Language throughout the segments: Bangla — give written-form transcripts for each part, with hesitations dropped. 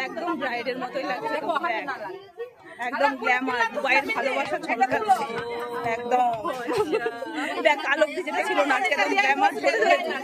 একদম ব্রাইডের মতোই লাগছে, একদম গ্ল্যামার, দুবাইয়ের ভালোবাসা ছলকাচ্ছে একদম। দেখ আলোক যেটা ছিল না আজকে একদম গ্ল্যামার ছেড়ে দিয়েছে।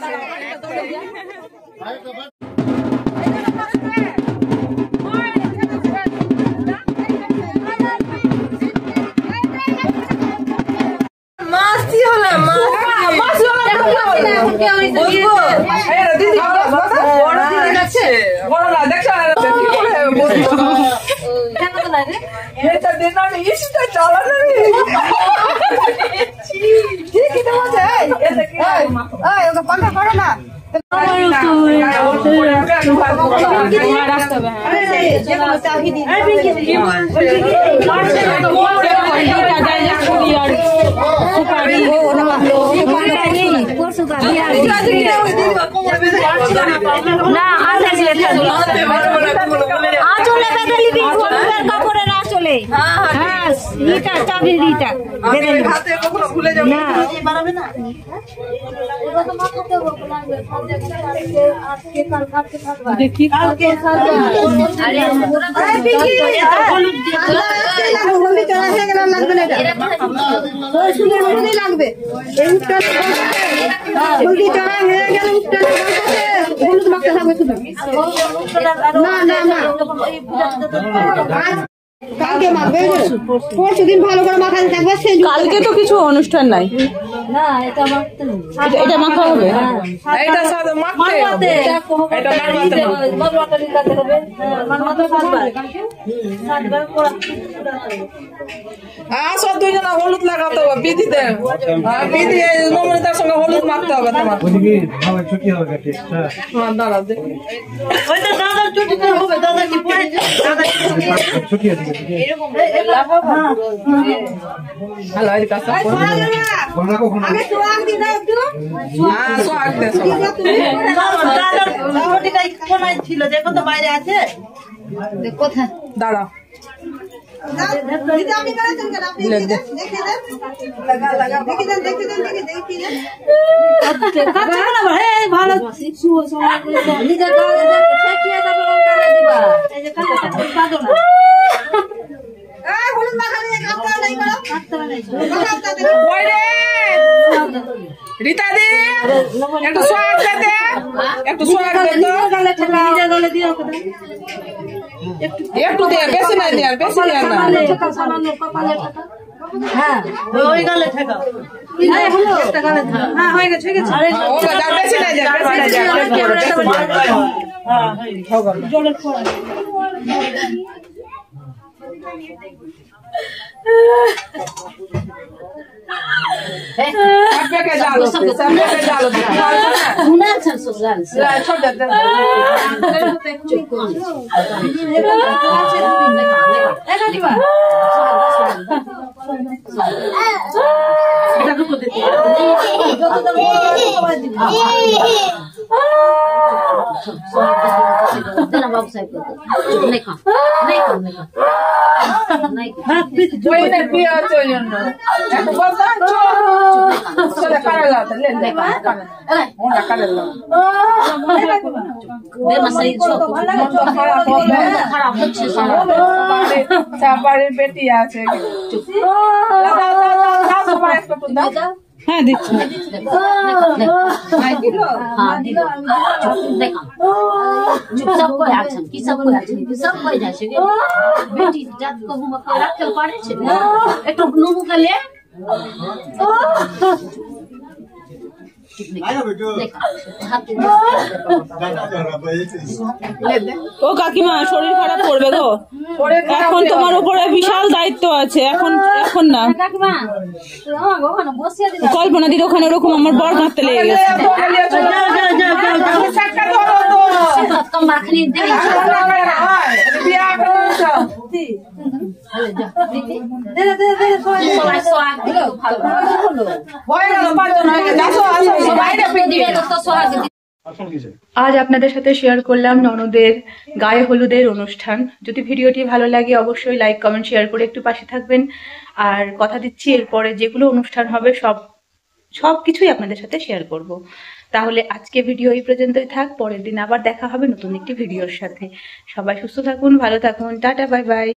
পরশুদিন ভালো করে মাথায় থাকবে, কালকে তো কিছু অনুষ্ঠান নাই। না এটা মাখতে হবে। এটা মাখা হবে? এটা সাদা মাখতে হবে। এটা মাখতে হবে। মারমাটা দিতে হবে। মারমাটা সাতবার। সাতবার করা। আসো দুইজন হলুদ লাগাতে হবে বিধিতে। বিধি নমিতার সঙ্গে হলুদ মাখতে হবে তোমার। ওদিকে ভালো ছুটি হবে টেস্টটা। হ্যাঁ দাঁড়াও দে। ওইটা দাদার ছুটিতে হবে। দাদা কি পড়ে দাদা ছুটি আছে এরকম লাগাবো। হ্যালো এর কাছে কোনা কোনা আগে তো আগ দি দাও একটু। হ্যাঁ সো আগতে সো দাদার ছুটিটা কোনায় ছিল দেখো তো বাইরে আছে কোথায় দাঁড়াও দিদি আপনি করেছেন কেন? আপনি দেখে দেন। লাগা লাগা দেখে দেন দেখে দেন দেখে দেন। কাছে না ভাই ভালো শুও সময় করে নিজে গালে ঠেকিয়ে তারপর গালে দিবা এই যে কাছে কাটো না এই হলুদ মাখা নিয়ে কাটতে নাই করো। কাটতে নাই মাখাটা দেখি। ওই রে রীতা দি একটু সোয়াগ দে দে একটু সোয়াগ দে তো গালে ঠেকা নিজে গালে দিও কথা একটু দে বেশি না দে আর বেশি দে না ঠেকা সামান্য কপালে ঠেকা হ্যাঁ ওই গালে ঠেকা এই হলো একটা গালে ঠেকা হ্যাঁ হয়ে গেছে আরে ও যা বেশি না দে বেশি না দে হ্যাঁ জলের ফোড়া सबके के डालो सबके के डालो सुना अच्छा सुना छोड़ दे बाबू साहब नहीं खा नहीं खा नहीं खा कोई नहीं पिया चाहिए ना एक बोलता चले कर ला ले ले होना कर ला मैं सही छो खराब अच्छे साबारे बेटी আছে দাও সবাই একটু দাও হ্যাঁ দিচ্ছি हाँ दिलो देखा चुप सब कोई आछन की सब कोई आछन की सब कोई जाय छै बेटी जात को हम कोई रखे पड़े छै एकटो नुमु के ले ও কাকিমা শরীর খারাপ করবে গো। এখন তোমার উপরে বিশাল দায়িত্ব আছে। এখন এখন না কাকিমা আমাগো ওখানে বসিয়ে দিলা কল্পনা দিদি ওখানে ওরকম আমার বর মারতে লেগে গেছে। कम माखनी दे বিয়া করছো दे दे दे सोया सोया दिलो ভালো হয়ে গেল পাঁচজন হয়ে গেল আসো আসো সবাই दिवे तो सोया আজ আপনাদের সাথে শেয়ার করলাম ননদের গায়ে হলুদের অনুষ্ঠান। যদি ভিডিওটি ভালো লাগে অবশ্যই লাইক কমেন্ট শেয়ার করে একটু পাশে থাকবেন। আর কথা দিচ্ছি এরপরে যেগুলো অনুষ্ঠান হবে সব কিছুই আপনাদের সাথে শেয়ার করব। তাহলে আজকে ভিডিও এই পর্যন্তই থাক। পরের দিন আবার দেখা হবে নতুন একটি ভিডিওর সাথে। সবাই সুস্থ থাকুন, ভালো থাকুন, টাটা বাই বাই।